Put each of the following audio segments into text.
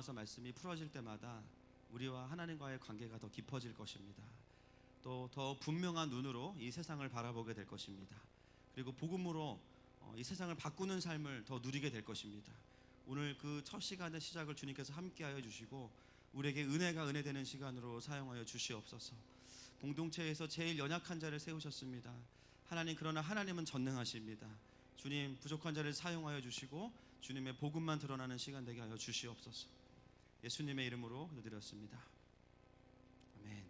로마서 말씀이 풀어질 때마다 우리와 하나님과의 관계가 더 깊어질 것입니다. 또 더 분명한 눈으로 이 세상을 바라보게 될 것입니다. 그리고 복음으로 이 세상을 바꾸는 삶을 더 누리게 될 것입니다. 오늘 그 첫 시간의 시작을 주님께서 함께하여 주시고 우리에게 은혜가 은혜 되는 시간으로 사용하여 주시옵소서. 공동체에서 제일 연약한 자를 세우셨습니다. 하나님, 그러나 하나님은 전능하십니다. 주님, 부족한 자를 사용하여 주시고 주님의 복음만 드러나는 시간 되게 하여 주시옵소서. 예수님의 이름으로 기도드렸습니다. 아멘.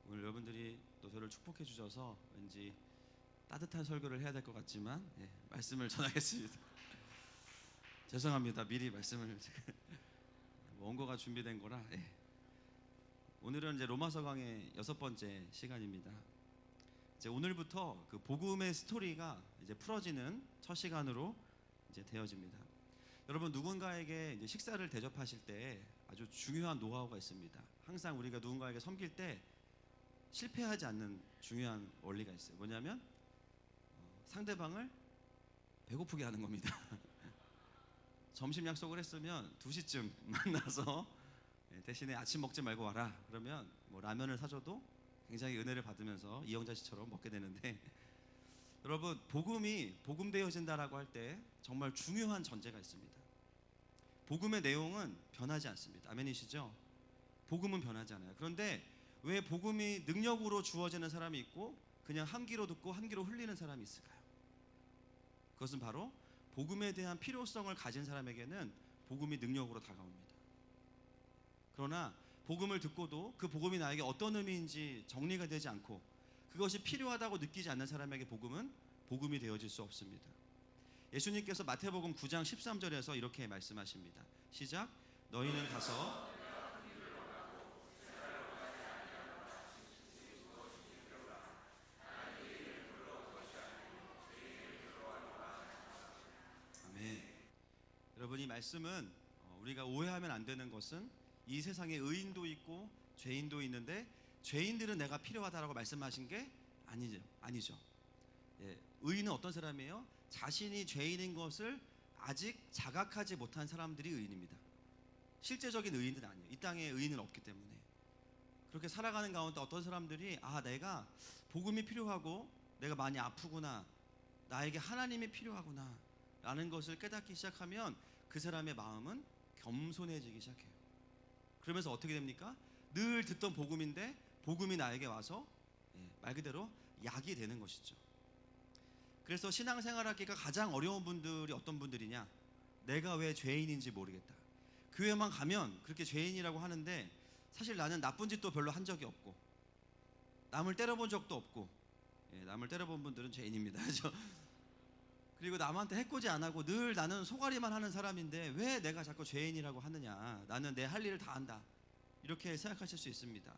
오늘 여러분들이 또 저를 축복해 주셔서 왠지 따뜻한 설교를 해야 될 것 같지만 말씀을 전하겠습니다. 죄송합니다. 미리 말씀을 원고가 준비된 거라. 오늘은 이제 로마서 강의 6번째 시간입니다. 이제 오늘부터 그 복음의 스토리가 이제 풀어지는 첫 시간으로 이제 되어집니다. 여러분, 누군가에게 이제 식사를 대접하실 때 아주 중요한 노하우가 있습니다. 항상 우리가 누군가에게 섬길 때 실패하지 않는 중요한 원리가 있어요. 뭐냐면 상대방을 배고프게 하는 겁니다. 점심 약속을 했으면 2시쯤 만나서 대신에 아침 먹지 말고 와라 그러면 뭐 라면을 사줘도 굉장히 은혜를 받으면서 이영자 씨처럼 먹게 되는데, 여러분, 복음이 복음되어진다라고 할 때 정말 중요한 전제가 있습니다. 복음의 내용은 변하지 않습니다. 아멘이시죠? 복음은 변하지 않아요. 그런데 왜 복음이 능력으로 주어지는 사람이 있고 그냥 한 귀로 듣고 한 귀로 흘리는 사람이 있을까요? 그것은 바로 복음에 대한 필요성을 가진 사람에게는 복음이 능력으로 다가옵니다. 그러나 복음을 듣고도 그 복음이 나에게 어떤 의미인지 정리가 되지 않고 그것이 필요하다고 느끼지 않는 사람에게 복음은 복음이 되어질 수 없습니다. 예수님께서 마태복음 9장 13절에서 이렇게 말씀하십니다. 시작. 너희는 가서 아멘. 여러분, 이 말씀은 우리가 오해하면 안 되는 것은 이 세상에 의인도 있고 죄인도 있는데 죄인들은 내가 필요하다라고 말씀하신 게 아니죠. 의인은 어떤 사람이에요? 자신이 죄인인 것을 아직 자각하지 못한 사람들이 의인입니다. 실제적인 의인들은 아니에요. 이 땅에 의인은 없기 때문에. 그렇게 살아가는 가운데 어떤 사람들이 내가 복음이 필요하고 내가 많이 아프구나, 나에게 하나님이 필요하구나 라는 것을 깨닫기 시작하면 그 사람의 마음은 겸손해지기 시작해요. 그러면서 어떻게 됩니까? 늘 듣던 복음인데 복음이 나에게 와서 말 그대로 약이 되는 것이죠. 그래서 신앙생활하기가 가장 어려운 분들이 어떤 분들이냐? 내가 왜 죄인인지 모르겠다. 교회만 가면 그렇게 죄인이라고 하는데 사실 나는 나쁜 짓도 별로 한 적이 없고 남을 때려본 적도 없고, 남을 때려본 분들은 죄인입니다. 그렇죠? 그리고 남한테 해코지 안 하고 늘 나는 소가리만 하는 사람인데 왜 내가 자꾸 죄인이라고 하느냐, 나는 내 할 일을 다 한다, 이렇게 생각하실 수 있습니다.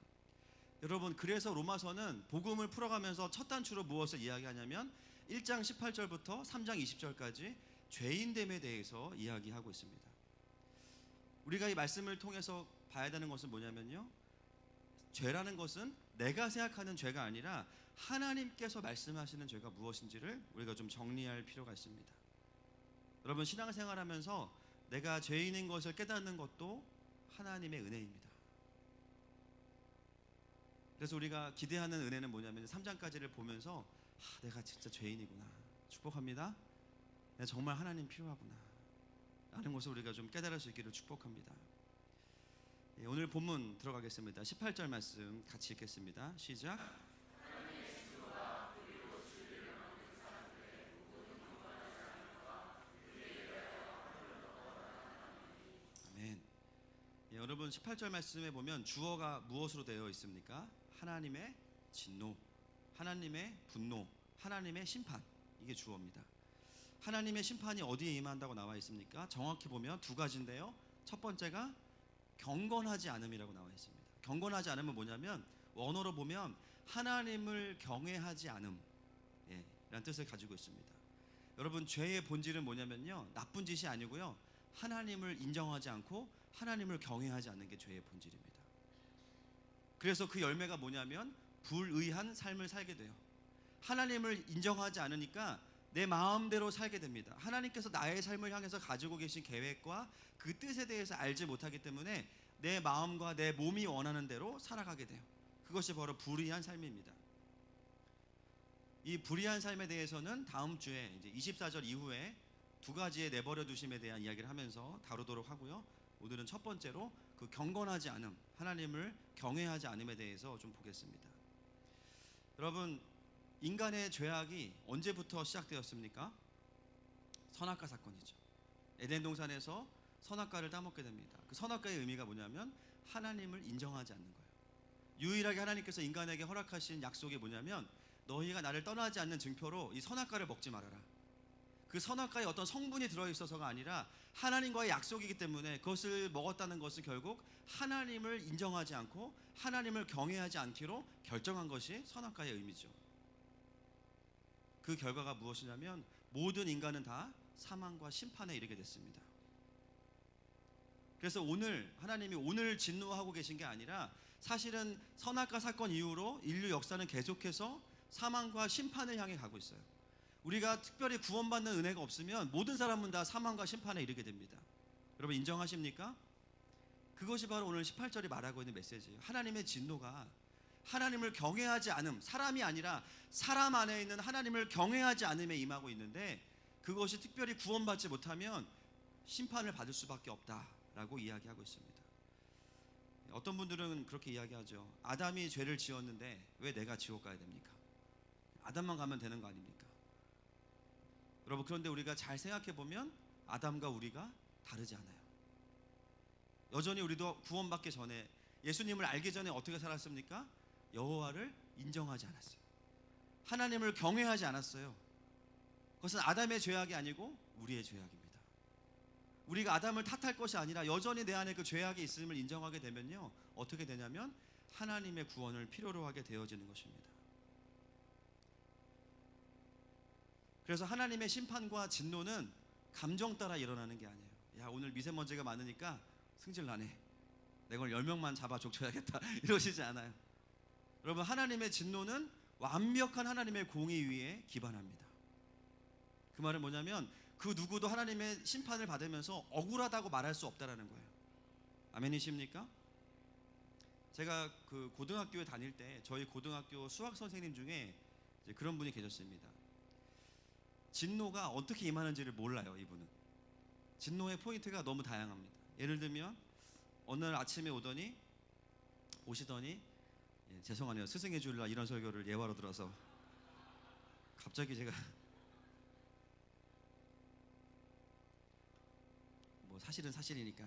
여러분, 그래서 로마서는 복음을 풀어가면서 첫 단추로 무엇을 이야기하냐면 1장 18절부터 3장 20절까지 죄인됨에 대해서 이야기하고 있습니다. 우리가 이 말씀을 통해서 봐야 되는 것은 뭐냐면요, 죄라는 것은 내가 생각하는 죄가 아니라 하나님께서 말씀하시는 죄가 무엇인지를 우리가 좀 정리할 필요가 있습니다. 여러분, 신앙생활하면서 내가 죄인인 것을 깨닫는 것도 하나님의 은혜입니다. 그래서 우리가 기대하는 은혜는 뭐냐면 3장까지를 보면서 내가 진짜 죄인이구나, 축복합니다, 내가 정말 하나님 필요하구나 라는 것을 우리가 좀 깨달을 수 있기를 축복합니다. 오늘 본문 들어가겠습니다. 18절 말씀 같이 읽겠습니다. 시작. 아멘. 여러분, 18절 말씀에 보면 주어가 무엇으로 되어 있습니까? 하나님의 진노, 하나님의 분노, 하나님의 심판, 이게 주어입니다. 하나님의 심판이 어디에 임한다고 나와 있습니까? 정확히 보면 두 가지인데요, 첫 번째가 경건하지 않음이라고 나와 있습니다. 경건하지 않음은 뭐냐면 원어로 보면 하나님을 경외하지 않음, 라는 뜻을 가지고 있습니다. 여러분, 죄의 본질은 뭐냐면요, 나쁜 짓이 아니고요, 하나님을 인정하지 않고 하나님을 경외하지 않는 게 죄의 본질입니다. 그래서 그 열매가 뭐냐면 불의한 삶을 살게 돼요. 하나님을 인정하지 않으니까 내 마음대로 살게 됩니다. 하나님께서 나의 삶을 향해서 가지고 계신 계획과 그 뜻에 대해서 알지 못하기 때문에 내 마음과 내 몸이 원하는 대로 살아가게 돼요. 그것이 바로 불의한 삶입니다. 이 불의한 삶에 대해서는 다음 주에 이제 24절 이후에 두 가지의 내버려 두심에 대한 이야기를 하면서 다루도록 하고요. 오늘은 첫 번째로 그 경건하지 않음, 하나님을 경외하지 않음에 대해서 좀 보겠습니다. 여러분, 인간의 죄악이 언제부터 시작되었습니까? 선악과 사건이죠. 에덴 동산에서 선악과를 따먹게 됩니다. 그 선악과의 의미가 뭐냐면 하나님을 인정하지 않는 거예요. 유일하게 하나님께서 인간에게 허락하신 약속이 뭐냐면 너희가 나를 떠나지 않는 증표로 이 선악과를 먹지 말아라. 그 선악과에 어떤 성분이 들어있어서가 아니라 하나님과의 약속이기 때문에 그것을 먹었다는 것은 결국 하나님을 인정하지 않고 하나님을 경외하지 않기로 결정한 것이 선악과의 의미죠. 그 결과가 무엇이냐면 모든 인간은 다 사망과 심판에 이르게 됐습니다. 그래서 오늘 하나님이 오늘 진노하고 계신 게 아니라 사실은 선악과 사건 이후로 인류 역사는 계속해서 사망과 심판을 향해 가고 있어요. 우리가 특별히 구원받는 은혜가 없으면 모든 사람은 다 사망과 심판에 이르게 됩니다. 여러분 인정하십니까? 그것이 바로 오늘 18절이 말하고 있는 메시지예요. 하나님의 진노가 하나님을 경외하지 않음, 사람이 아니라 사람 안에 있는 하나님을 경외하지 않음에 임하고 있는데 그것이 특별히 구원받지 못하면 심판을 받을 수밖에 없다라고 이야기하고 있습니다. 어떤 분들은 그렇게 이야기하죠. 아담이 죄를 지었는데 왜 내가 지옥 가야 됩니까? 아담만 가면 되는 거 아닙니까? 여러분, 그런데 우리가 잘 생각해 보면 아담과 우리가 다르지 않아요. 여전히 우리도 구원받기 전에 예수님을 알기 전에 어떻게 살았습니까? 여호와를 인정하지 않았어요. 하나님을 경외하지 않았어요. 그것은 아담의 죄악이 아니고 우리의 죄악입니다. 우리가 아담을 탓할 것이 아니라 여전히 내 안에 그 죄악이 있음을 인정하게 되면요, 어떻게 되냐면 하나님의 구원을 필요로 하게 되어지는 것입니다. 그래서 하나님의 심판과 진노는 감정 따라 일어나는 게 아니에요. 야, 오늘 미세먼지가 많으니까 승질 나네. 내가 오늘 10명만 잡아 족쳐야겠다. 이러시지 않아요. 여러분, 하나님의 진노는 완벽한 하나님의 공의 위에 기반합니다. 그 말은 뭐냐면 그 누구도 하나님의 심판을 받으면서 억울하다고 말할 수 없다라는 거예요. 아멘이십니까? 제가 그 고등학교에 다닐 때 저희 고등학교 수학 선생님 중에 이제 그런 분이 계셨습니다. 진노가 어떻게 임하는지를 몰라요. 이분은 진노의 포인트가 너무 다양합니다. 예를 들면 어느 날 아침에 오시더니 죄송하네요. 스승해 주려 이런 설교를 예화로 들어서 갑자기 제가 뭐 사실은 사실이니까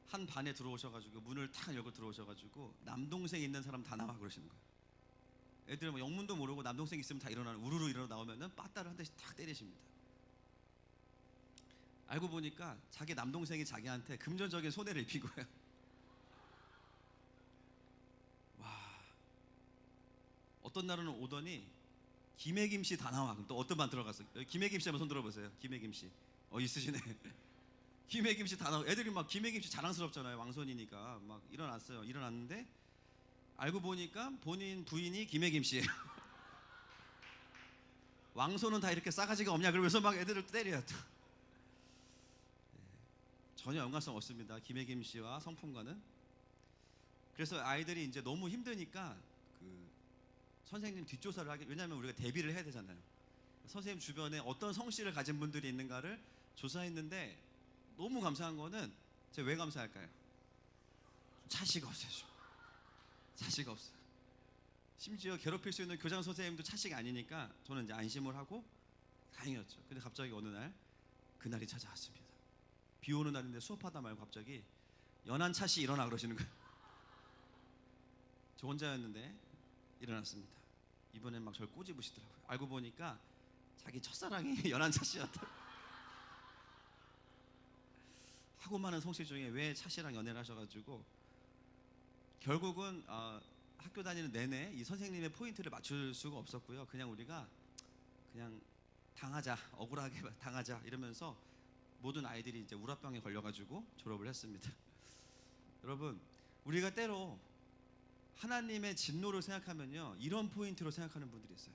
한 반에 들어오셔가지고 문을 탁 열고 들어오셔가지고 남동생 있는 사람 다 나와 그러시는 거예요. 애들은 뭐 영문도 모르고 남동생 있으면 다 일어나는 우르르 일어나 나오면은 빠따를 한 대씩 탁 때리십니다. 알고 보니까 자기 남동생이 자기한테 금전적인 손해를 입힌 거예요. 와, 어떤 날은 오더니 김해김씨 다 나와. 그럼 또 어떤 반 들어갔어? 여기 김해김씨 한번 손 들어보세요. 김해김씨 있으시네. 김해김씨 다 나와. 애들이 막 김해김씨 자랑스럽잖아요. 왕손이니까 막 일어났어요. 일어났는데 알고 보니까 본인 부인이 김해김씨예요. 왕손은 다 이렇게 싸가지가 없냐 그러면서 막 애들을 때려요. 전혀 연관성 없습니다. 김해김씨와 성품과는. 그래서 아이들이 이제 너무 힘드니까 그 선생님 뒷조사를 하게, 왜냐하면 우리가 대비를 해야 되잖아요. 선생님 주변에 어떤 성씨를 가진 분들이 있는가를 조사했는데 너무 감사한 거는 제가 왜 감사할까요? 차씨가 없어요. 차씨가 없어요. 심지어 괴롭힐 수 있는 교장 선생님도 차씨가 아니니까 저는 이제 안심을 하고 다행이었죠. 근데 갑자기 어느 날 그날이 찾아왔습니다. 비 오는 날인데 수업하다 말고 갑자기 연한 차씨 일어나 그러시는 거예요. 저 혼자였는데 일어났습니다. 이번엔 막 저를 꼬집으시더라고요. 알고 보니까 자기 첫사랑이 연한 차씨였다. 하고 많은 성씨 중에 왜 차씨랑 연애를 하셔가지고 결국은 학교 다니는 내내 이 선생님의 포인트를 맞출 수가 없었고요. 그냥 우리가 그냥 당하자, 억울하게 당하자 이러면서 모든 아이들이 이제 우라병에 걸려가지고 졸업을 했습니다. 여러분, 우리가 때로 하나님의 진노를 생각하면요, 이런 포인트로 생각하는 분들이 있어요.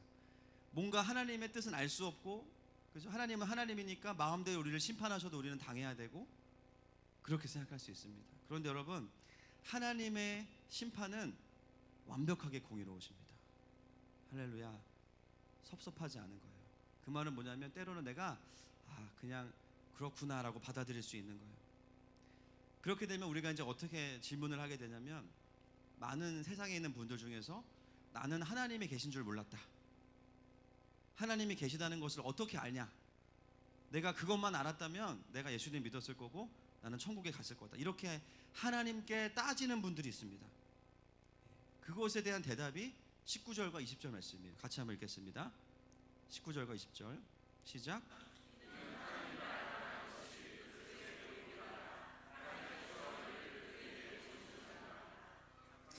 뭔가 하나님의 뜻은 알 수 없고, 그죠? 하나님은 하나님이니까 마음대로 우리를 심판하셔도 우리는 당해야 되고, 그렇게 생각할 수 있습니다. 그런데 여러분, 하나님의 심판은 완벽하게 공의로우십니다. 할렐루야. 섭섭하지 않은 거예요. 그 말은 뭐냐면 때로는 내가 그냥 그렇구나라고 받아들일 수 있는 거예요. 그렇게 되면 우리가 이제 어떻게 질문을 하게 되냐면, 많은 세상에 있는 분들 중에서 나는 하나님이 계신 줄 몰랐다. 하나님이 계시다는 것을 어떻게 알냐? 내가 그것만 알았다면 내가 예수님 믿었을 거고 나는 천국에 갔을 거다. 이렇게 하나님께 따지는 분들이 있습니다. 그것에 대한 대답이 19절과 20절 말씀이에요. 같이 한번 읽겠습니다. 19절과 20절 시작.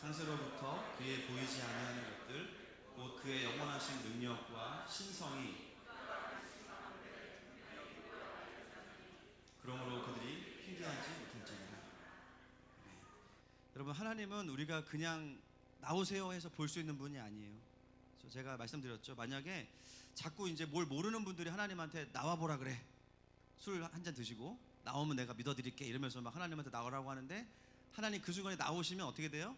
창세로부터 그의 보이지 아니하는 것들 곧 그의 영원하신 능력과 신성이, 그러므로 그들이 핑계하지 못할지니라. 여러분, 하나님은 우리가 그냥 나오세요 해서 볼 수 있는 분이 아니에요. 그래서 제가 말씀드렸죠. 만약에 자꾸 이제 뭘 모르는 분들이 하나님한테 나와보라 그래, 술 한 잔 드시고 나오면 내가 믿어드릴게 이러면서 막 하나님한테 나오라고 하는데, 하나님 그 순간에 나오시면 어떻게 돼요?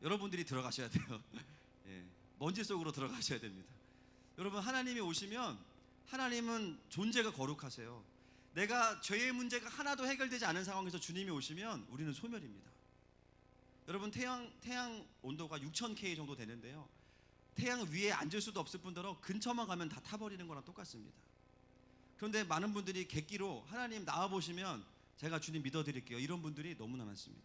여러분들이 들어가셔야 돼요. 예, 먼지 속으로 들어가셔야 됩니다. 여러분, 하나님이 오시면 하나님은 존재가 거룩하세요. 내가 죄의 문제가 하나도 해결되지 않은 상황에서 주님이 오시면 우리는 소멸입니다. 여러분, 태양 온도가 6000K 정도 되는데요, 태양 위에 앉을 수도 없을 뿐더러 근처만 가면 다 타버리는 거랑 똑같습니다. 그런데 많은 분들이 객기로 하나님 나와보시면 제가 주님 믿어드릴게요, 이런 분들이 너무나 많습니다.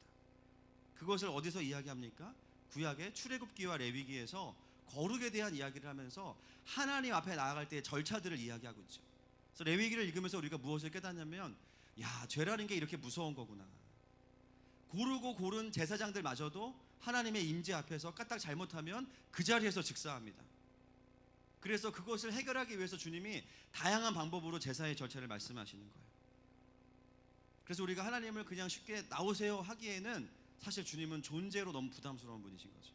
그것을 어디서 이야기합니까? 구약의 출애굽기와 레위기에서 거룩에 대한 이야기를 하면서 하나님 앞에 나아갈 때의 절차들을 이야기하고 있죠. 그래서 레위기를 읽으면서 우리가 무엇을 깨닫냐면, 죄라는 게 이렇게 무서운 거구나. 고르고 고른 제사장들마저도 하나님의 임재 앞에서 까딱 잘못하면 그 자리에서 즉사합니다. 그래서 그것을 해결하기 위해서 주님이 다양한 방법으로 제사의 절차를 말씀하시는 거예요. 그래서 우리가 하나님을 그냥 쉽게 나오세요 하기에는 사실 주님은 존재로 너무 부담스러운 분이신 거죠.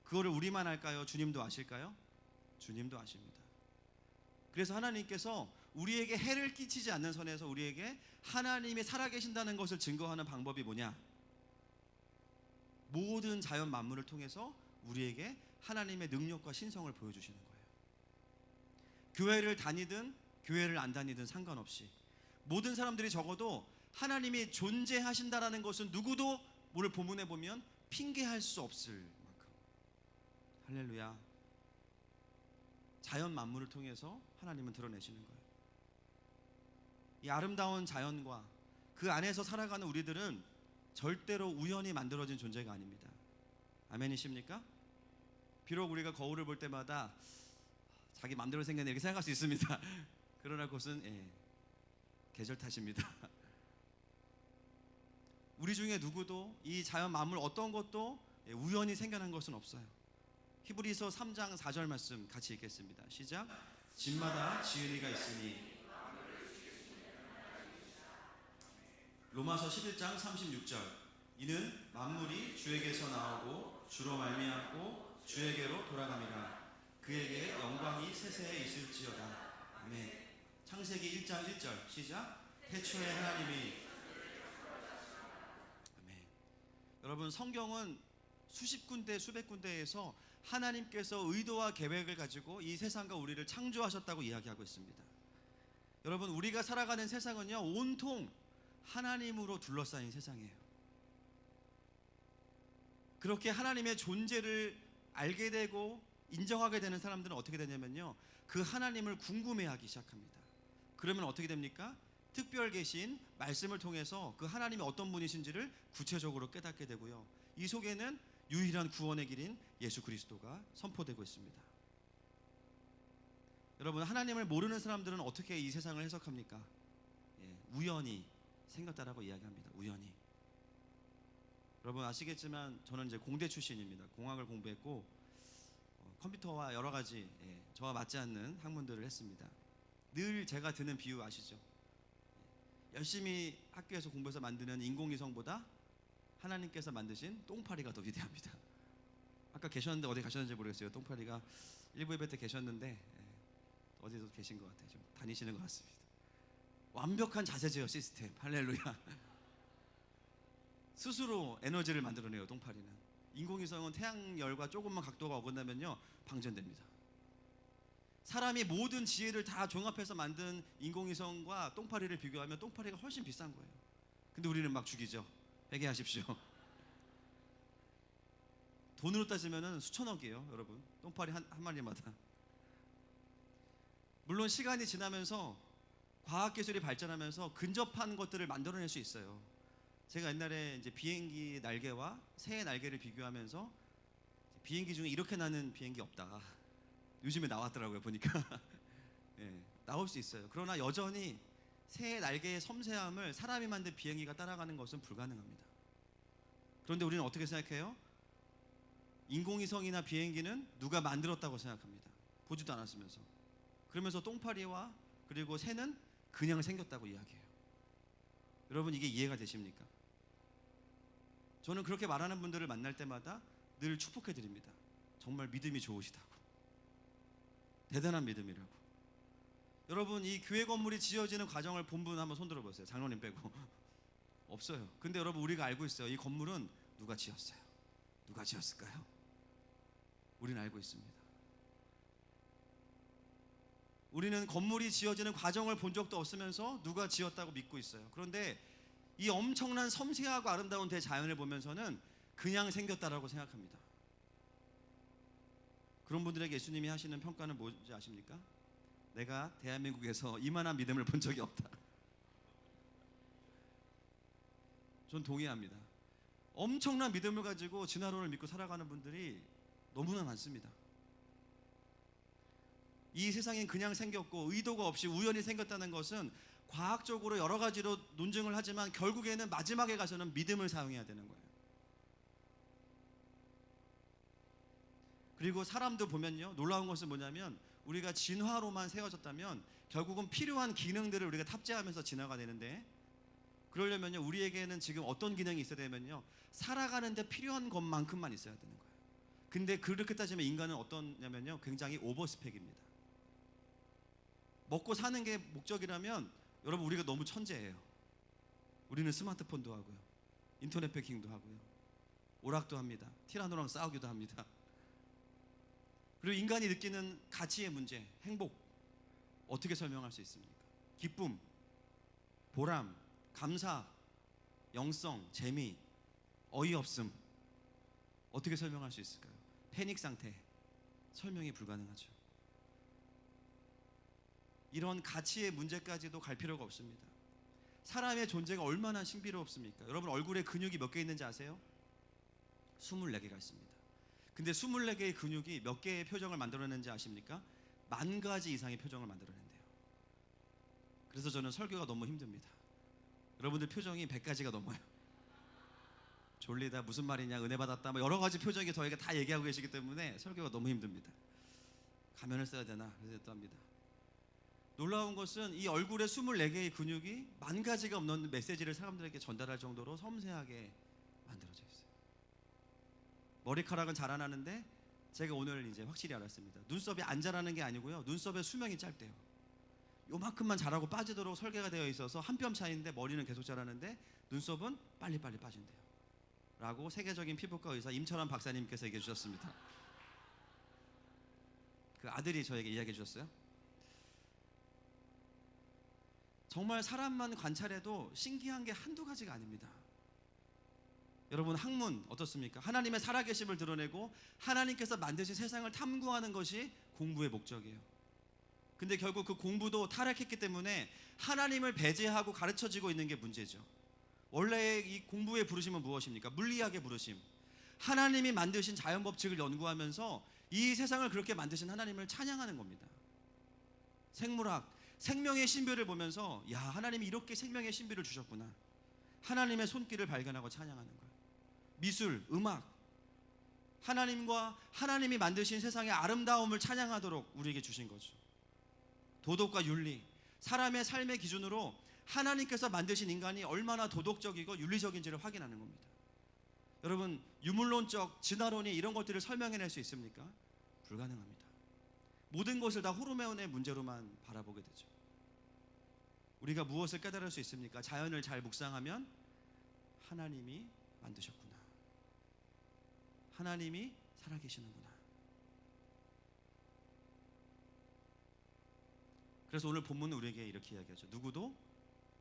그거를 우리만 할까요? 주님도 아실까요? 주님도 아십니다. 그래서 하나님께서 우리에게 해를 끼치지 않는 선에서 우리에게 하나님이 살아계신다는 것을 증거하는 방법이 뭐냐? 모든 자연 만물을 통해서 우리에게 하나님의 능력과 신성을 보여주시는 거예요. 교회를 다니든 교회를 안 다니든 상관없이 모든 사람들이 적어도 하나님이 존재하신다라는 것은 누구도 오늘 본문에 보면 핑계할 수 없을 만큼, 할렐루야, 자연 만물을 통해서 하나님은 드러내시는 거예요. 이 아름다운 자연과 그 안에서 살아가는 우리들은 절대로 우연히 만들어진 존재가 아닙니다. 아멘이십니까? 비록 우리가 거울을 볼 때마다 자기 마음대로 생겼네 이렇게 생각할 수 있습니다. 그러나 그것은 계절 탓입니다. 우리 중에 누구도 이 자연 만물 어떤 것도 우연히 생겨난 것은 없어요. 히브리서 3장 4절 말씀 같이 읽겠습니다. 시작. 집마다 지은이가 있으니. 로마서 11장 36절. 이는 만물이 주에게서 나오고 주로 말미암고 주에게로 돌아감이라. 그에게 영광이 세세에 있을지어다. 아멘. 창세기 1장 1절 시작. 태초에 하나님이. 아멘. 여러분, 성경은 수십 군데 수백 군데에서 하나님께서 의도와 계획을 가지고 이 세상과 우리를 창조하셨다고 이야기하고 있습니다. 여러분, 우리가 살아가는 세상은요 온통 하나님으로 둘러싸인 세상이에요. 그렇게 하나님의 존재를 알게 되고 인정하게 되는 사람들은 어떻게 되냐면요, 그 하나님을 궁금해하기 시작합니다. 그러면 어떻게 됩니까? 특별 계신 말씀을 통해서 그 하나님이 어떤 분이신지를 구체적으로 깨닫게 되고요, 이 속에는 유일한 구원의 길인 예수 그리스도가 선포되고 있습니다. 여러분, 하나님을 모르는 사람들은 어떻게 이 세상을 해석합니까? 우연히 생겼다라고 이야기합니다. 우연히. 여러분 아시겠지만 저는 이제 공대 출신입니다. 공학을 공부했고 컴퓨터와 여러 가지 저와 맞지 않는 학문들을 했습니다. 늘 제가 드는 비유 아시죠? 열심히 학교에서 공부해서 만드는 인공위성보다 하나님께서 만드신 똥파리가 더 위대합니다. 아까 계셨는데 어디 가셨는지 모르겠어요. 똥파리가 일부 예배 때 계셨는데 어디서 계신 것 같아요. 좀 다니시는 것 같습니다. 완벽한 자세 제어 시스템. 할렐루야. 스스로 에너지를 만들어내요. 똥파리는. 인공위성은 태양열과 조금만 각도가 어긋나면요 방전됩니다. 사람이 모든 지혜를 다 종합해서 만든 인공위성과 똥파리를 비교하면 똥파리가 훨씬 비싼 거예요. 근데 우리는 막 죽이죠. 회개하십시오. 돈으로 따지면 수천억이에요, 여러분. 똥파리 한 마리마다. 물론 시간이 지나면서 과학기술이 발전하면서 근접한 것들을 만들어낼 수 있어요. 제가 옛날에 이제 비행기 날개와 새의 날개를 비교하면서 비행기 중에 이렇게 나는 비행기 없다. 요즘에 나왔더라고요, 보니까. 예, 나올 수 있어요. 그러나 여전히 새의 날개의 섬세함을 사람이 만든 비행기가 따라가는 것은 불가능합니다. 그런데 우리는 어떻게 생각해요? 인공위성이나 비행기는 누가 만들었다고 생각합니다. 보지도 않았으면서. 그러면서 똥파리와 그리고 새는 그냥 생겼다고 이야기해요. 여러분, 이게 이해가 되십니까? 저는 그렇게 말하는 분들을 만날 때마다 늘 축복해 드립니다. 정말 믿음이 좋으시다고. 대단한 믿음이라고. 여러분, 이 교회 건물이 지어지는 과정을 본 분 한번 손들어 보세요. 장로님 빼고. 없어요. 근데 여러분, 우리가 알고 있어요. 이 건물은 누가 지었어요? 누가 지었을까요? 우리는 알고 있습니다. 우리는 건물이 지어지는 과정을 본 적도 없으면서 누가 지었다고 믿고 있어요. 그런데 이 엄청난 섬세하고 아름다운 대자연을 보면서는 그냥 생겼다라고 생각합니다. 그런 분들에게 예수님이 하시는 평가는 뭔지 아십니까? 내가 대한민국에서 이만한 믿음을 본 적이 없다. 전 동의합니다. 엄청난 믿음을 가지고 진화론을 믿고 살아가는 분들이 너무나 많습니다. 이 세상엔 그냥 생겼고 의도가 없이 우연히 생겼다는 것은 과학적으로 여러 가지로 논증을 하지만 결국에는 마지막에 가서는 믿음을 사용해야 되는 거예요. 그리고 사람도 보면요, 놀라운 것은 뭐냐면 우리가 진화로만 세워졌다면 결국은 필요한 기능들을 우리가 탑재하면서 진화가 되는데, 그러려면요 우리에게는 지금 어떤 기능이 있어야 되면요 살아가는데 필요한 것만큼만 있어야 되는 거예요. 근데 그렇게 따지면 인간은 어떠냐면요 굉장히 오버스펙입니다. 먹고 사는 게 목적이라면 여러분 우리가 너무 천재예요. 우리는 스마트폰도 하고요, 인터넷 배킹도 하고요, 오락도 합니다, 티라노랑 싸우기도 합니다. 그리고 인간이 느끼는 가치의 문제, 행복 어떻게 설명할 수 있습니까? 기쁨, 보람, 감사, 영성, 재미, 어이없음 어떻게 설명할 수 있을까요? 패닉 상태 설명이 불가능하죠. 이런 가치의 문제까지도 갈 필요가 없습니다. 사람의 존재가 얼마나 신비롭습니까? 여러분 얼굴에 근육이 몇 개 있는지 아세요? 24개가 있습니다. 근데 24개의 근육이 몇 개의 표정을 만들어내는지 아십니까? 10,000가지 이상의 표정을 만들어낸대요. 그래서 저는 설교가 너무 힘듭니다. 여러분들 표정이 100가지가 넘어요. 졸리다, 무슨 말이냐, 은혜 받았다, 뭐 여러 가지 표정이 저희가 다 얘기하고 계시기 때문에 설교가 너무 힘듭니다. 가면을 써야 되나 그래서 또 합니다. 놀라운 것은 이 얼굴에 24개의 근육이 10,000가지가 없는 메시지를 사람들에게 전달할 정도로 섬세하게 만들어져 있어요. 머리카락은 자라나는데 제가 오늘 이제 확실히 알았습니다. 눈썹이 안 자라는 게 아니고요, 눈썹의 수명이 짧대요. 요만큼만 자라고 빠지도록 설계가 되어 있어서 한 뼘 차이인데 머리는 계속 자라는데 눈썹은 빨리빨리 빠진대요 라고 세계적인 피부과 의사 임철환 박사님께서 얘기해 주셨습니다. 그 아들이 저에게 이야기해 주셨어요. 정말 사람만 관찰해도 신기한 게 한두 가지가 아닙니다. 여러분 학문 어떻습니까? 하나님의 살아계심을 드러내고 하나님께서 만드신 세상을 탐구하는 것이 공부의 목적이에요. 근데 결국 그 공부도 타락했기 때문에 하나님을 배제하고 가르쳐지고 있는 게 문제죠. 원래 이 공부의 부르심은 무엇입니까? 물리학의 부르심. 하나님이 만드신 자연 법칙을 연구하면서 이 세상을 그렇게 만드신 하나님을 찬양하는 겁니다. 생물학, 생명의 신비를 보면서 야, 하나님이 이렇게 생명의 신비를 주셨구나, 하나님의 손길을 발견하고 찬양하는 거예요. 미술, 음악, 하나님과 하나님이 만드신 세상의 아름다움을 찬양하도록 우리에게 주신 거죠. 도덕과 윤리, 사람의 삶의 기준으로 하나님께서 만드신 인간이 얼마나 도덕적이고 윤리적인지를 확인하는 겁니다. 여러분 유물론적 진화론이 이런 것들을 설명해낼 수 있습니까? 불가능합니다. 모든 것을 다 호르몬의 문제로만 바라보게 되죠. 우리가 무엇을 깨달을 수 있습니까? 자연을 잘 묵상하면 하나님이 만드셨구나, 하나님이 살아계시는구나. 그래서 오늘 본문은 우리에게 이렇게 이야기하죠. 누구도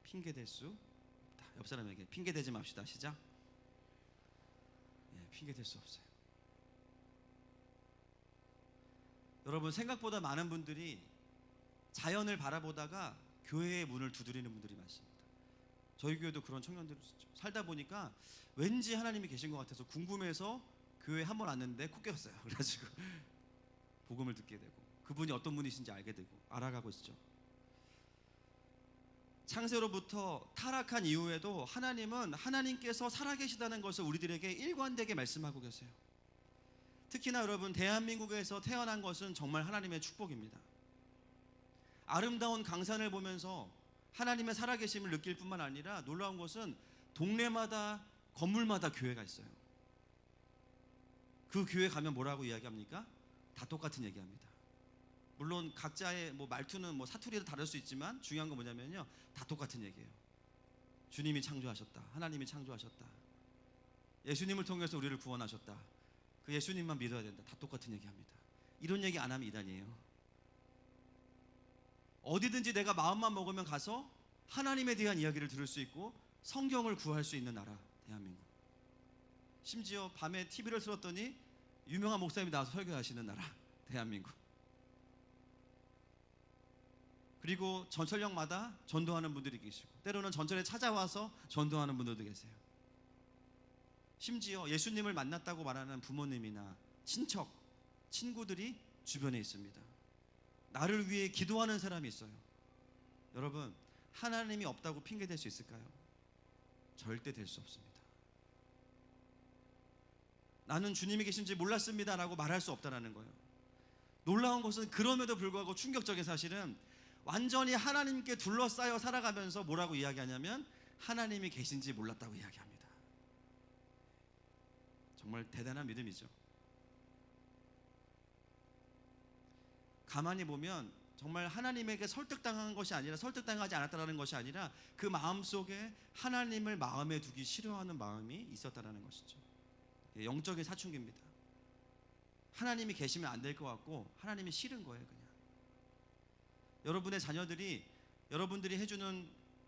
핑계댈 수 없다. 옆 사람에게 핑계대지 맙시다. 시작. 핑계댈 수 없어요. 여러분, 생각보다 많은 분들이 자연을 바라보다가 교회의 문을 두드리는 분들이 많습니다. 저희 교회도 그런 청년들이 있죠. 살다 보니까 왠지 하나님이 계신 것 같아서 궁금해서 교회 한 번 왔는데 코 꼈어요. 그래가지고 복음을 듣게 되고 그분이 어떤 분이신지 알게 되고 알아가고 있죠. 창세로부터 타락한 이후에도 하나님은 하나님께서 살아계시다는 것을 우리들에게 일관되게 말씀하고 계세요. 특히나 여러분, 대한민국에서 태어난 것은 정말 하나님의 축복입니다. 아름다운 강산을 보면서 하나님의 살아계심을 느낄 뿐만 아니라 놀라운 것은 동네마다 건물마다 교회가 있어요. 그 교회 가면 뭐라고 이야기합니까? 다 똑같은 얘기합니다. 물론 각자의 말투는 사투리도 다를 수 있지만 중요한 건 뭐냐면요, 다 똑같은 얘기예요. 주님이 창조하셨다. 하나님이 창조하셨다. 예수님을 통해서 우리를 구원하셨다. 그 예수님만 믿어야 된다. 다 똑같은 얘기합니다. 이런 얘기 안 하면 이단이에요. 어디든지 내가 마음만 먹으면 가서 하나님에 대한 이야기를 들을 수 있고 성경을 구할 수 있는 나라, 대한민국. 심지어 밤에 TV를 틀었더니 유명한 목사님이 나와서 설교하시는 나라, 대한민국. 그리고 전철역마다 전도하는 분들이 계시고 때로는 전철에 찾아와서 전도하는 분들도 계세요. 심지어 예수님을 만났다고 말하는 부모님이나 친척, 친구들이 주변에 있습니다. 나를 위해 기도하는 사람이 있어요. 여러분, 하나님이 없다고 핑계댈 수 있을까요? 절대 될 수 없습니다. 나는 주님이 계신지 몰랐습니다 라고 말할 수 없다는 거예요. 놀라운 것은 그럼에도 불구하고 충격적인 사실은 완전히 하나님께 둘러싸여 살아가면서 뭐라고 이야기하냐면 하나님이 계신지 몰랐다고 이야기합니다. 정말 대단한 믿음이죠. 가만히 보면 정말 하나님에게 설득당한 것이 아니라, 설득당하지 않았다는 것이 아니라 그 마음속에 하나님을 마음에 두기 싫어하는 마음이 있었다는 것이죠. 영적인 사춘기입니다. 하나님이 계시면 안 될 것 같고 하나님이 싫은 거예요. 그냥 여러분의 자녀들이 여러분들이 해주는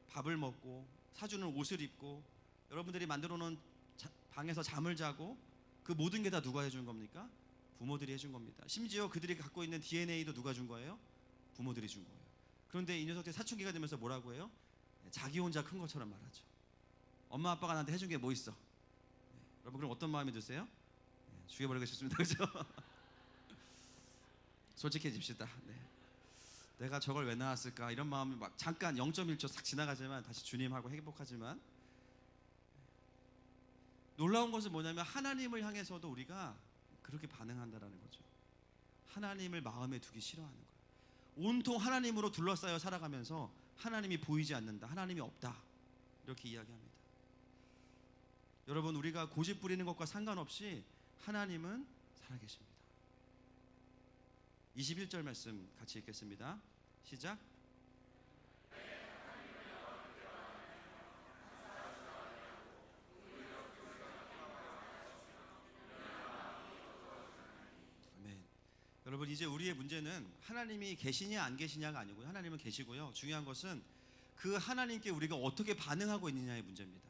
밥을 먹고 사주는 옷을 입고 여러분들이 만들어 놓은 방에서 잠을 자고 그 모든 게 다 누가 해준 겁니까? 부모들이 해준 겁니다. 심지어 그들이 갖고 있는 DNA도 누가 준 거예요? 부모들이 준 거예요. 그런데 이 녀석들이 사춘기가 되면서 뭐라고 해요? 자기 혼자 큰 것처럼 말하죠. 엄마 아빠가 나한테 해준 게 뭐 있어? 여러분, 그럼 어떤 마음이 드세요? 죽여버리고 싶습니다. 그렇죠? 솔직해집시다. 내가 저걸 왜 낳았을까? 이런 마음이 막 잠깐 0.1초 싹 지나가지만 다시 주님하고 행복하지만, 놀라운 것은 뭐냐면 하나님을 향해서도 우리가 그렇게 반응한다라는 거죠. 하나님을 마음에 두기 싫어하는 거예요. 온통 하나님으로 둘러싸여 살아가면서 하나님이 보이지 않는다, 하나님이 없다, 이렇게 이야기합니다. 여러분, 우리가 고집 부리는 것과 상관없이 하나님은 살아계십니다. 21절 말씀 같이 읽겠습니다. 시작. 아멘. 여러분, 이제 우리의 문제는 하나님이 계시냐 안 계시냐가 아니고요, 하나님은 계시고요, 중요한 것은 그 하나님께 우리가 어떻게 반응하고 있느냐의 문제입니다.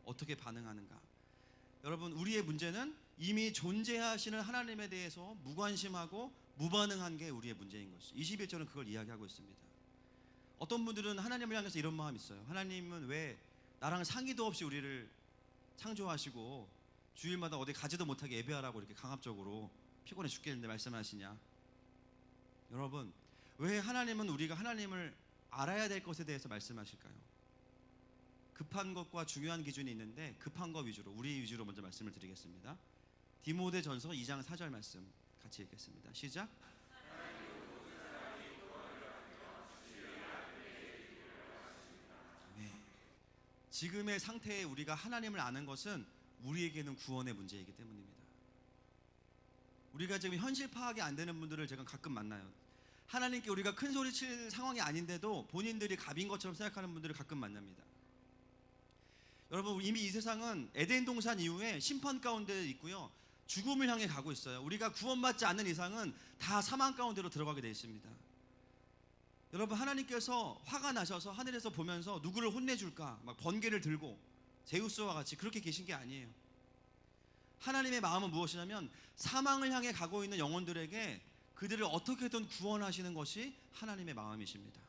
어떻게 반응하는가. 여러분, 우리의 문제는 이미 존재하시는 하나님에 대해서 무관심하고 무반응한 게 우리의 문제인 것이죠. 21절은 그걸 이야기하고 있습니다. 어떤 분들은 하나님을 향해서 이런 마음이 있어요. 하나님은 왜 나랑 상의도 없이 우리를 창조하시고 주일마다 어디 가지도 못하게 예배하라고 이렇게 강압적으로 피곤해 죽겠는데 말씀하시냐. 여러분, 왜 하나님은 우리가 하나님을 알아야 될 것에 대해서 말씀하실까요? 급한 것과 중요한 기준이 있는데 급한 것 위주로, 우리 위주로 먼저 말씀을 드리겠습니다. 디모데전서 2장 4절 말씀 같이 읽겠습니다. 시작. 네. 지금의 상태에 우리가 하나님을 아는 것은 우리에게는 구원의 문제이기 때문입니다. 우리가 지금 현실 파악이 안 되는 분들을 제가 가끔 만나요. 하나님께 우리가 큰 소리 칠 상황이 아닌데도 본인들이 갑인 것처럼 생각하는 분들을 가끔 만납니다. 여러분, 이미 이 세상은 에덴 동산 이후에 심판 가운데 있고요, 죽음을 향해 가고 있어요. 우리가 구원받지 않는 이상은 다 사망 가운데로 들어가게 되어 있습니다. 여러분, 하나님께서 화가 나셔서 하늘에서 보면서 누구를 혼내줄까 막 번개를 들고 제우스와 같이 그렇게 계신 게 아니에요. 하나님의 마음은 무엇이냐면 사망을 향해 가고 있는 영혼들에게 그들을 어떻게든 구원하시는 것이 하나님의 마음이십니다.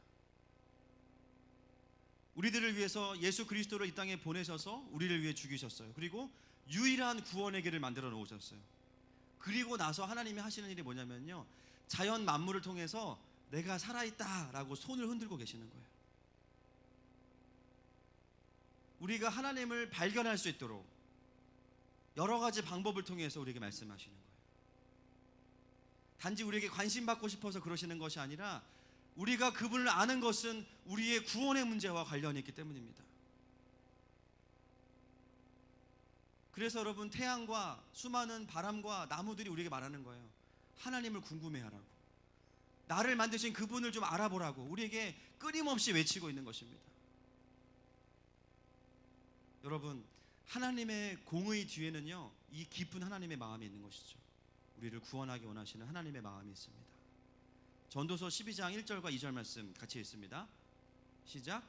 우리들을 위해서 예수 그리스도를 이 땅에 보내셔서 우리를 위해 죽이셨어요. 그리고 유일한 구원의 길을 만들어 놓으셨어요. 그리고 나서 하나님이 하시는 일이 뭐냐면요, 자연 만물을 통해서 내가 살아있다라고 손을 흔들고 계시는 거예요. 우리가 하나님을 발견할 수 있도록 여러 가지 방법을 통해서 우리에게 말씀하시는 거예요. 단지 우리에게 관심 받고 싶어서 그러시는 것이 아니라 우리가 그분을 아는 것은 우리의 구원의 문제와 관련이 있기 때문입니다. 그래서 여러분, 태양과 수많은 바람과 나무들이 우리에게 말하는 거예요. 하나님을 궁금해하라고, 나를 만드신 그분을 좀 알아보라고 우리에게 끊임없이 외치고 있는 것입니다. 여러분, 하나님의 공의 뒤에는요, 이 깊은 하나님의 마음이 있는 것이죠. 우리를 구원하기 원하시는 하나님의 마음이 있습니다. 전도서 12장 1절과 2절 말씀 같이 읽습니다. 시작.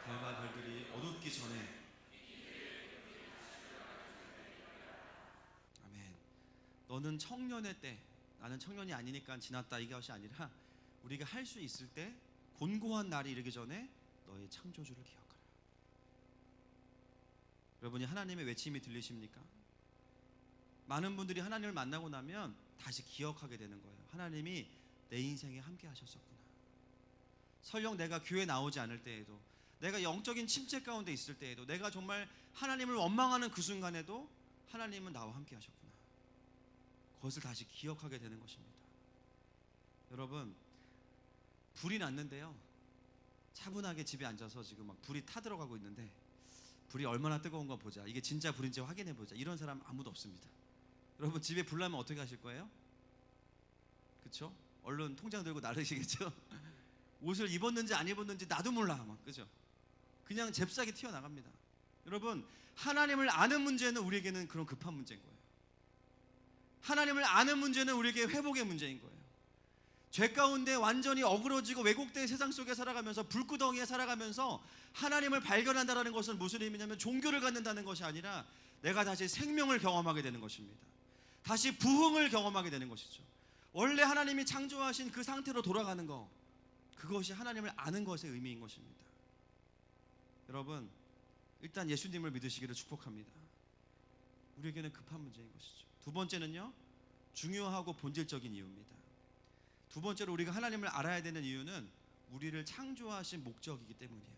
달과 별들이 어둡기 전에. 아멘. 너는 청년의 때, 나는 청년이 아니니까 지났다, 이것이 아니라 우리가 할 수 있을 때 곤고한 날이 이르기 전에 너의 창조주를 기억하라. 여러분이 하나님의 외침이 들리십니까? 많은 분들이 하나님을 만나고 나면 다시 기억하게 되는 거예요. 하나님이 내 인생에 함께 하셨었구나. 설령 내가 교회 나오지 않을 때에도, 내가 영적인 침체 가운데 있을 때에도, 내가 정말 하나님을 원망하는 그 순간에도 하나님은 나와 함께 하셨구나. 그것을 다시 기억하게 되는 것입니다. 여러분, 불이 났는데요, 차분하게 집에 앉아서 지금 막 불이 타들어가고 있는데 불이 얼마나 뜨거운 거 보자, 이게 진짜 불인지 확인해 보자, 이런 사람 아무도 없습니다. 여러분, 집에 불 나면 어떻게 하실 거예요? 그렇죠? 얼른 통장 들고 나르시겠죠? 옷을 입었는지 안 입었는지 나도 몰라, 막, 그죠? 그냥 잽싸게 튀어나갑니다. 여러분, 하나님을 아는 문제는 우리에게는 그런 급한 문제인 거예요. 하나님을 아는 문제는 우리에게 회복의 문제인 거예요. 죄 가운데 완전히 어그러지고 왜곡된 세상 속에 살아가면서, 불구덩이에 살아가면서 하나님을 발견한다는 것은 무슨 의미냐면 종교를 갖는다는 것이 아니라 내가 다시 생명을 경험하게 되는 것입니다. 다시 부흥을 경험하게 되는 것이죠. 원래 하나님이 창조하신 그 상태로 돌아가는 것, 그것이 하나님을 아는 것의 의미인 것입니다. 여러분, 일단 예수님을 믿으시기를 축복합니다. 우리에게는 급한 문제인 것이죠. 두 번째는요, 중요하고 본질적인 이유입니다. 두 번째로 우리가 하나님을 알아야 되는 이유는 우리를 창조하신 목적이기 때문이에요.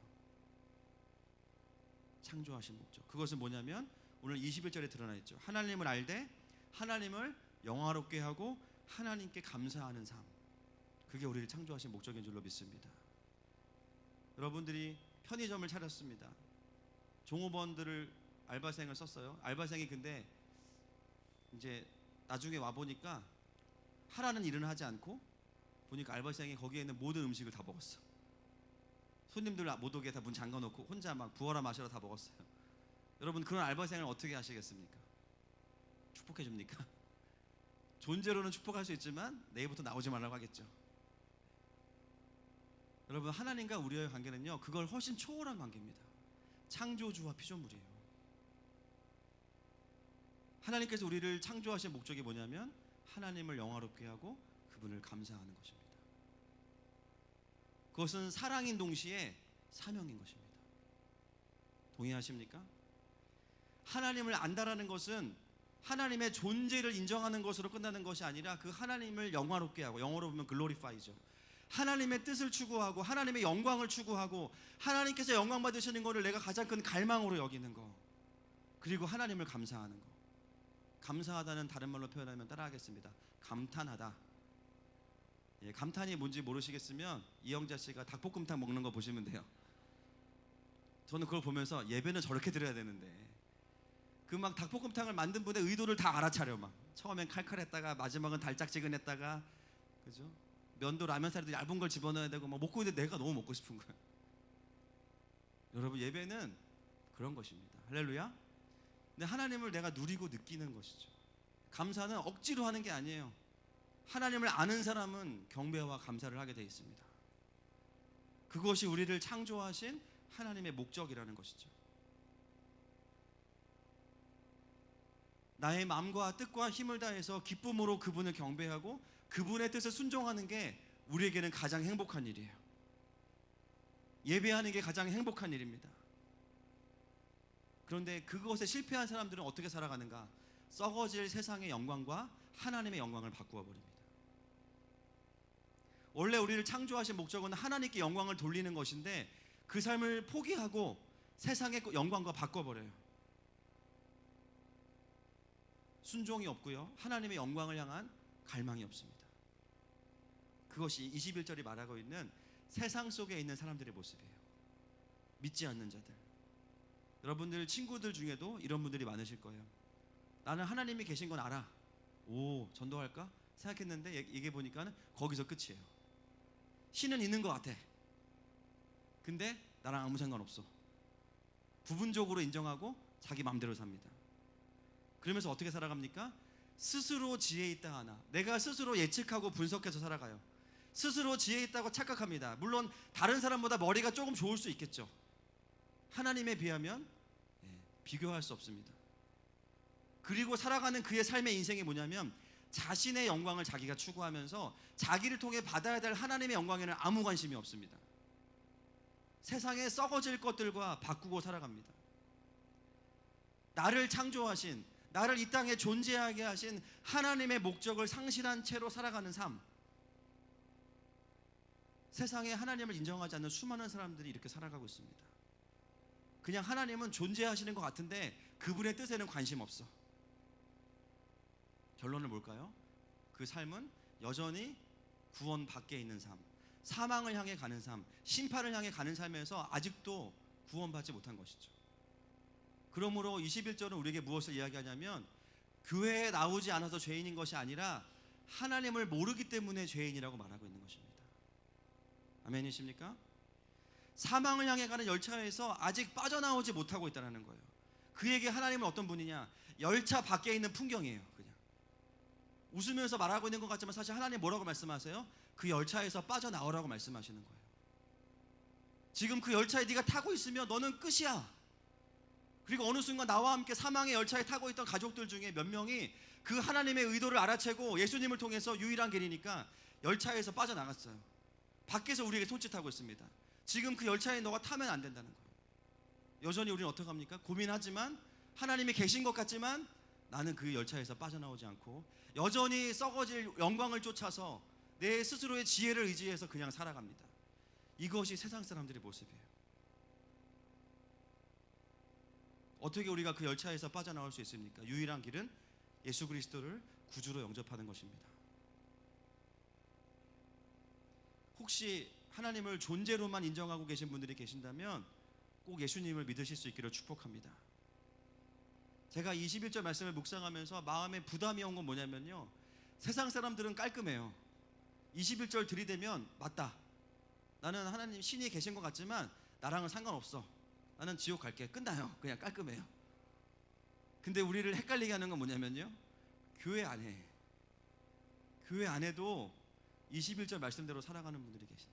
창조하신 목적, 그것은 뭐냐면 오늘 21절에 드러나 있죠. 하나님을 알되 하나님을 영화롭게 하고 하나님께 감사하는 삶, 그게 우리를 창조하신 목적인 줄로 믿습니다. 여러분들이 편의점을 차렸습니다. 종업원들을, 알바생을 썼어요. 알바생이 근데 이제 나중에 와보니까 하라는 일은 하지 않고, 보니까 알바생이 거기에 있는 모든 음식을 다 먹었어. 손님들 못 오게 다 문 잠가놓고 혼자 막 부어라 마셔라 다 먹었어요. 여러분, 그런 알바생을 어떻게 하시겠습니까? 축복해 줍니까? 존재로는 축복할 수 있지만 내일부터 나오지 말라고 하겠죠. 여러분, 하나님과 우리의 관계는요, 그걸 훨씬 초월한 관계입니다. 창조주와 피조물이에요. 하나님께서 우리를 창조하신 목적이 뭐냐면 하나님을 영화롭게 하고 그분을 감사하는 것입니다. 그것은 사랑인 동시에 사명인 것입니다. 동의하십니까? 하나님을 안다라는 것은 하나님의 존재를 인정하는 것으로 끝나는 것이 아니라 그 하나님을 영화롭게 하고, 영어로 보면 글로리파이죠. 하나님의 뜻을 추구하고 하나님의 영광을 추구하고 하나님께서 영광 받으시는 것을 내가 가장 큰 갈망으로 여기는 것, 그리고 하나님을 감사하는 것. 감사하다는 다른 말로 표현하면 따라하겠습니다. 감탄하다. 예, 감탄이 뭔지 모르시겠으면 이영자 씨가 닭볶음탕 먹는 거 보시면 돼요. 저는 그걸 보면서 예배는 저렇게 드려야 되는데, 그 막 닭볶음탕을 만든 분의 의도를 다 알아차려. 막 처음엔 칼칼했다가 마지막은 달짝지근했다가, 그죠? 면도 라면 사리도 얇은 걸 집어넣어야 되고 막 먹고 있는데 내가 너무 먹고 싶은 거예요. 여러분, 예배는 그런 것입니다. 할렐루야. 근데 하나님을 내가 누리고 느끼는 것이죠. 감사는 억지로 하는 게 아니에요. 하나님을 아는 사람은 경배와 감사를 하게 되어 있습니다. 그것이 우리를 창조하신 하나님의 목적이라는 것이죠. 나의 마음과 뜻과 힘을 다해서 기쁨으로 그분을 경배하고 그분의 뜻을 순종하는 게 우리에게는 가장 행복한 일이에요. 예배하는 게 가장 행복한 일입니다. 그런데 그것에 실패한 사람들은 어떻게 살아가는가? 썩어질 세상의 영광과 하나님의 영광을 바꾸어 버립니다. 원래 우리를 창조하신 목적은 하나님께 영광을 돌리는 것인데 그 삶을 포기하고 세상의 영광과 바꿔버려요. 순종이 없고요, 하나님의 영광을 향한 갈망이 없습니다. 그것이 21절이 말하고 있는 세상 속에 있는 사람들의 모습이에요. 믿지 않는 자들. 여러분들 친구들 중에도 이런 분들이 많으실 거예요. 나는 하나님이 계신 건 알아. 오, 전도할까? 생각했는데 얘기해 보니까 거기서 끝이에요. 신은 있는 것 같아. 근데 나랑 아무 상관없어. 부분적으로 인정하고 자기 마음대로 삽니다. 그러면서 어떻게 살아갑니까? 스스로 지혜 있다 하나. 내가 스스로 예측하고 분석해서 살아가요. 스스로 지혜 있다고 착각합니다. 물론 다른 사람보다 머리가 조금 좋을 수 있겠죠. 하나님에 비하면 비교할 수 없습니다. 그리고 살아가는 그의 삶의 인생이 뭐냐면 자신의 영광을 자기가 추구하면서 자기를 통해 받아야 될 하나님의 영광에는 아무 관심이 없습니다. 세상에 썩어질 것들과 바꾸고 살아갑니다. 나를 창조하신, 나를 이 땅에 존재하게 하신 하나님의 목적을 상실한 채로 살아가는 삶. 세상에 하나님을 인정하지 않는 수많은 사람들이 이렇게 살아가고 있습니다. 그냥 하나님은 존재하시는 것 같은데 그분의 뜻에는 관심 없어. 결론은 뭘까요? 그 삶은 여전히 구원 밖에 있는 삶, 사망을 향해 가는 삶, 심판을 향해 가는 삶에서 아직도 구원받지 못한 것이죠. 그러므로 21절은 우리에게 무엇을 이야기하냐면 교회에 나오지 않아서 죄인인 것이 아니라 하나님을 모르기 때문에 죄인이라고 말하고 있는 것입니다. 아멘이십니까? 사망을 향해 가는 열차에서 아직 빠져나오지 못하고 있다는 거예요. 그에게 하나님은 어떤 분이냐? 열차 밖에 있는 풍경이에요. 그냥 웃으면서 말하고 있는 것 같지만 사실 하나님 뭐라고 말씀하세요? 그 열차에서 빠져나오라고 말씀하시는 거예요. 지금 그 열차에 네가 타고 있으면 너는 끝이야. 그리고 어느 순간 나와 함께 사망의 열차에 타고 있던 가족들 중에 몇 명이 그 하나님의 의도를 알아채고 예수님을 통해서 유일한 길이니까 열차에서 빠져나갔어요. 밖에서 우리에게 손짓하고 있습니다. 지금 그 열차에 너가 타면 안 된다는 거예요. 여전히 우리는 어떻게 합니까? 고민하지만 하나님이 계신 것 같지만 나는 그 열차에서 빠져나오지 않고 여전히 썩어질 영광을 쫓아서 내 스스로의 지혜를 의지해서 그냥 살아갑니다. 이것이 세상 사람들의 모습이에요. 어떻게 우리가 그 열차에서 빠져나올 수 있습니까? 유일한 길은 예수 그리스도를 구주로 영접하는 것입니다. 혹시 하나님을 존재로만 인정하고 계신 분들이 계신다면 꼭 예수님을 믿으실 수 있기를 축복합니다. 제가 21절 말씀을 묵상하면서 마음에 부담이 온 건 뭐냐면요, 세상 사람들은 깔끔해요. 21절 들이대면 맞다, 나는 하나님 신이 계신 것 같지만 나랑은 상관없어, 나는 지옥 갈게, 끝나요. 그냥 깔끔해요. 근데 우리를 헷갈리게 하는 건 뭐냐면요, 교회 안에도 21절 말씀대로 살아가는 분들이 계시다.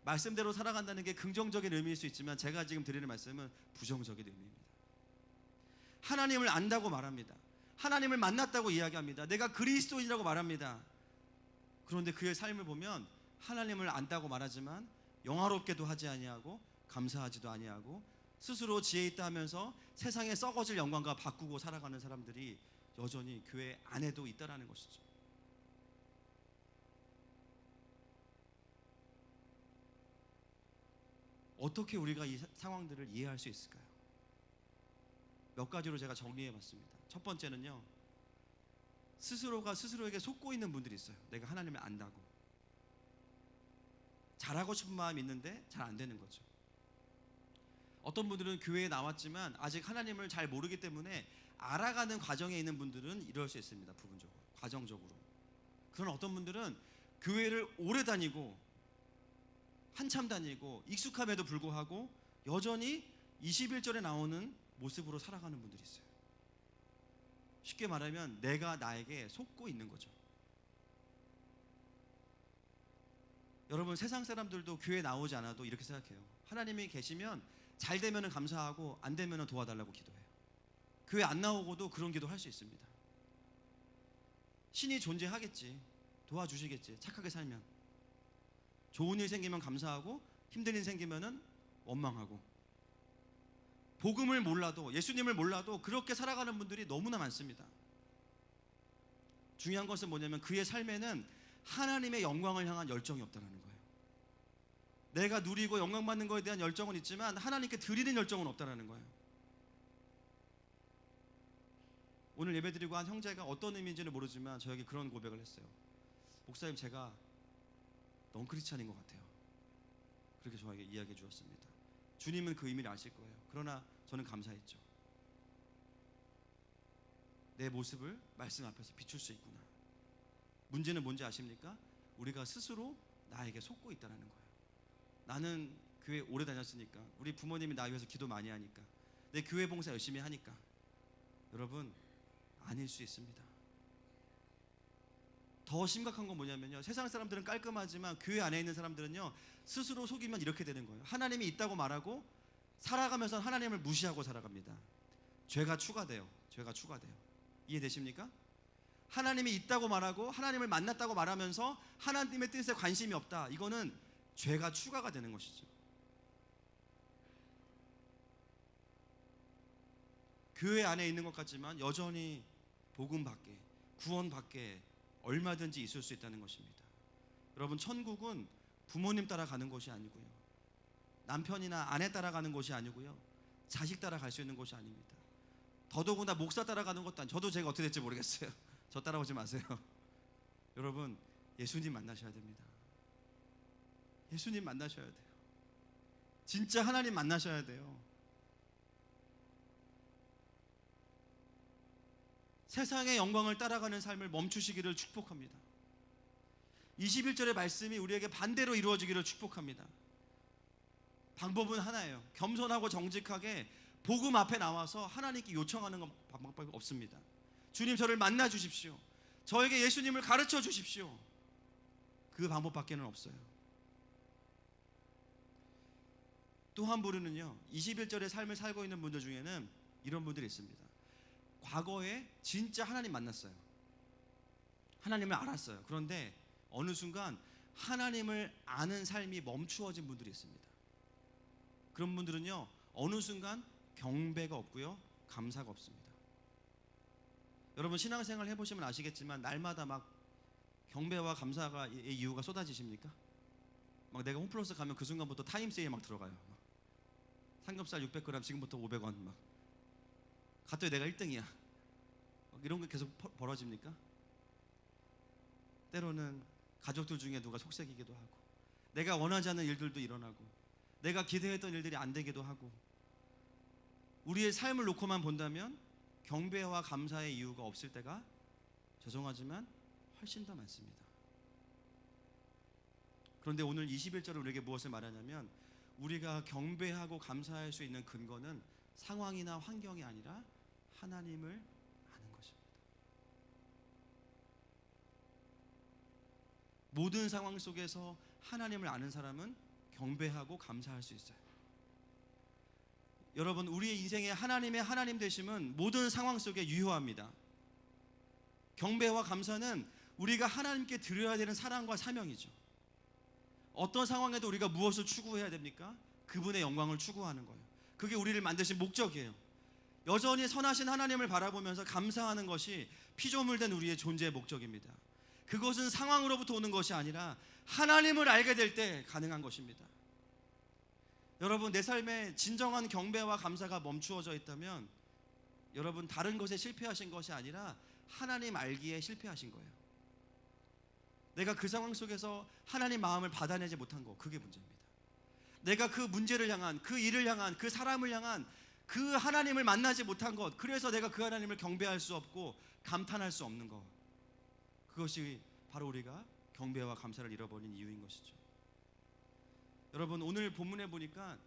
말씀대로 살아간다는 게 긍정적인 의미일 수 있지만 제가 지금 드리는 말씀은 부정적인 의미입니다. 하나님을 안다고 말합니다. 하나님을 만났다고 이야기합니다. 내가 그리스도인이라고 말합니다. 그런데 그의 삶을 보면 하나님을 안다고 말하지만 영화롭게도 하지 아니하고 감사하지도 아니하고 스스로 지혜 있다 하면서 세상에 썩어질 영광과 바꾸고 살아가는 사람들이 여전히 교회 안에도 있다라는 것이죠. 어떻게 우리가 이 상황들을 이해할 수 있을까요? 몇 가지로 제가 정리해 봤습니다. 첫 번째는요, 스스로가 스스로에게 속고 있는 분들이 있어요. 내가 하나님을 안다고 잘하고 싶은 마음이 있는데 잘 안 되는 거죠. 어떤 분들은 교회에 나왔지만 아직 하나님을 잘 모르기 때문에 알아가는 과정에 있는 분들은 이럴 수 있습니다. 부분적으로, 과정적으로. 그런 어떤 분들은 교회를 오래 다니고 한참 다니고 익숙함에도 불구하고 여전히 21절에 나오는 모습으로 살아가는 분들이 있어요. 쉽게 말하면 내가 나에게 속고 있는 거죠. 여러분, 세상 사람들도 교회 나오지 않아도 이렇게 생각해요. 하나님이 계시면 잘 되면 감사하고 안 되면 도와달라고 기도해요. 교회 안 나오고도 그런 기도 할 수 있습니다. 신이 존재하겠지, 도와주시겠지, 착하게 살면. 좋은 일 생기면 감사하고 힘든 일 생기면 원망하고. 복음을 몰라도, 예수님을 몰라도 그렇게 살아가는 분들이 너무나 많습니다. 중요한 것은 뭐냐면 그의 삶에는 하나님의 영광을 향한 열정이 없다는 거예요. 내가 누리고 영광 받는 것에 대한 열정은 있지만 하나님께 드리는 열정은 없다는 거예요. 오늘 예배드리고 한 형제가 어떤 의미인지는 모르지만 저에게 그런 고백을 했어요. 목사님, 제가 넌 크리스찬인 것 같아요. 그렇게 저에게 이야기해 주었습니다. 주님은 그 의미를 아실 거예요. 그러나 저는 감사했죠. 내 모습을 말씀 앞에서 비출 수 있구나. 문제는 뭔지 아십니까? 우리가 스스로 나에게 속고 있다는 거예요. 나는 교회 오래 다녔으니까, 우리 부모님이 나 위해서 기도 많이 하니까, 내 교회 봉사 열심히 하니까. 여러분, 아닐 수 있습니다. 더 심각한 건 뭐냐면요, 세상 사람들은 깔끔하지만 교회 안에 있는 사람들은요, 스스로 속이면 이렇게 되는 거예요. 하나님이 있다고 말하고 살아가면서 하나님을 무시하고 살아갑니다. 죄가 추가돼요. 죄가 추가돼요. 이해되십니까? 하나님이 있다고 말하고 하나님을 만났다고 말하면서 하나님의 뜻에 관심이 없다. 이거는 죄가 추가가 되는 것이죠. 교회 안에 있는 것 같지만 여전히 복음 밖에, 구원 밖에 얼마든지 있을 수 있다는 것입니다. 여러분, 천국은 부모님 따라가는 것이 아니고요, 남편이나 아내 따라가는 것이 아니고요, 자식 따라갈 수 있는 것이 아닙니다. 더더구나 목사 따라가는 것도 아니고, 저도 제가 어떻게 될지 모르겠어요. 저 따라오지 마세요. 여러분, 예수님 만나셔야 됩니다. 예수님 만나셔야 돼요. 진짜 하나님 만나셔야 돼요. 세상의 영광을 따라가는 삶을 멈추시기를 축복합니다. 21절의 말씀이 우리에게 반대로 이루어지기를 축복합니다. 방법은 하나예요. 겸손하고 정직하게 복음 앞에 나와서 하나님께 요청하는 방법밖에 없습니다. 주님, 저를 만나 주십시오. 저에게 예수님을 가르쳐 주십시오. 그 방법밖에는 없어요. 또 한 부류는요, 21절의 삶을 살고 있는 분들 중에는 이런 분들이 있습니다. 과거에 진짜 하나님 만났어요. 하나님을 알았어요. 그런데 어느 순간 하나님을 아는 삶이 멈추어진 분들이 있습니다. 그런 분들은요, 어느 순간 경배가 없고요, 감사가 없습니다. 여러분, 신앙생활 해보시면 아시겠지만 날마다 막 경배와 감사가 이유가 쏟아지십니까? 막 내가 홈플러스 가면 그 순간부터 타임세일에 막 들어가요. 막 삼겹살 600g 지금부터 500원, 막 갔더니 내가 1등이야. 이런 게 계속 벌어집니까? 때로는 가족들 중에 누가 속삭이기도 하고, 내가 원하지 않는 일들도 일어나고, 내가 기대했던 일들이 안 되기도 하고. 우리의 삶을 놓고만 본다면 경배와 감사의 이유가 없을 때가 죄송하지만 훨씬 더 많습니다. 그런데 오늘 21절은 우리에게 무엇을 말하냐면, 우리가 경배하고 감사할 수 있는 근거는 상황이나 환경이 아니라 하나님을 아는 것입니다. 모든 상황 속에서 하나님을 아는 사람은 경배하고 감사할 수 있어요. 여러분, 우리의 인생에 하나님의 하나님 되심은 모든 상황 속에 유효합니다. 경배와 감사는 우리가 하나님께 드려야 되는 사랑과 사명이죠. 어떤 상황에도 우리가 무엇을 추구해야 됩니까? 그분의 영광을 추구하는 거예요. 그게 우리를 만드신 목적이에요. 여전히 선하신 하나님을 바라보면서 감사하는 것이 피조물된 우리의 존재의 목적입니다. 그것은 상황으로부터 오는 것이 아니라 하나님을 알게 될 때 가능한 것입니다. 여러분, 내 삶에 진정한 경배와 감사가 멈추어져 있다면 여러분, 다른 것에 실패하신 것이 아니라 하나님 알기에 실패하신 거예요. 내가 그 상황 속에서 하나님 마음을 받아내지 못한 거, 그게 문제입니다. 내가 그 문제를 향한, 그 일을 향한, 그 사람을 향한 그 하나님을 만나지 못한 것, 그래서 내가 그 하나님을 경배할 수 없고 감탄할 수 없는 것, 그것이 바로 우리가 경배와 감사를 잃어버린 이유인 것이죠. 여러분, 오늘 본문에 보니까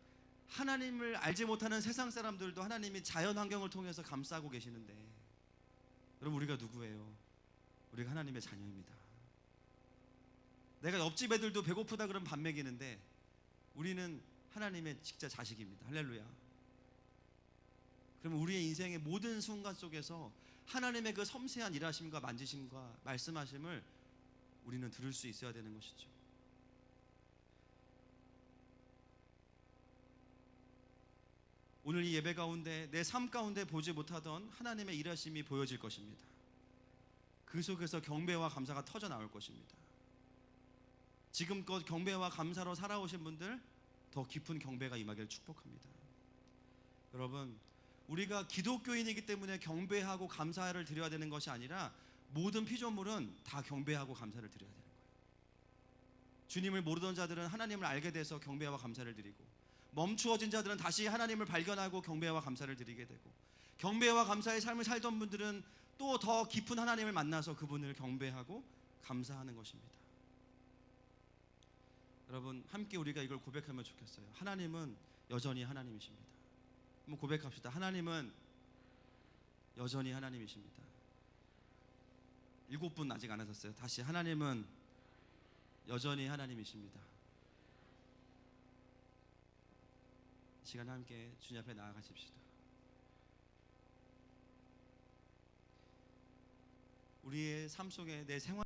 하나님을 알지 못하는 세상 사람들도 하나님이 자연 환경을 통해서 감싸고 계시는데, 여러분, 우리가 누구예요? 우리가 하나님의 자녀입니다. 내가 옆집 애들도 배고프다 그러면 밥 먹이는데 우리는 하나님의 직자 자식입니다. 할렐루야. 그러면 우리의 인생의 모든 순간 속에서 하나님의 그 섬세한 일하심과 만지심과 말씀하심을 우리는 들을 수 있어야 되는 것이죠. 오늘 이 예배 가운데 내 삶 가운데 보지 못하던 하나님의 일하심이 보여질 것입니다. 그 속에서 경배와 감사가 터져 나올 것입니다. 지금껏 경배와 감사로 살아오신 분들, 더 깊은 경배가 임하기를 축복합니다. 여러분, 우리가 기독교인이기 때문에 경배하고 감사를 드려야 되는 것이 아니라 모든 피조물은 다 경배하고 감사를 드려야 되는 거예요. 주님을 모르던 자들은 하나님을 알게 돼서 경배와 감사를 드리고, 멈추어진 자들은 다시 하나님을 발견하고 경배와 감사를 드리게 되고, 경배와 감사의 삶을 살던 분들은 또 더 깊은 하나님을 만나서 그분을 경배하고 감사하는 것입니다. 여러분, 함께 우리가 이걸 고백하면 좋겠어요. 하나님은 여전히 하나님이십니다. 한번 고백합시다. 하나님은 여전히 하나님이십니다. 7분 아직 안 하셨어요. 다시, 하나님은 여전히 하나님이십니다. 이 시간에 함께 주님 앞에 나아가십시다. 우리의 삶 속에 내 생활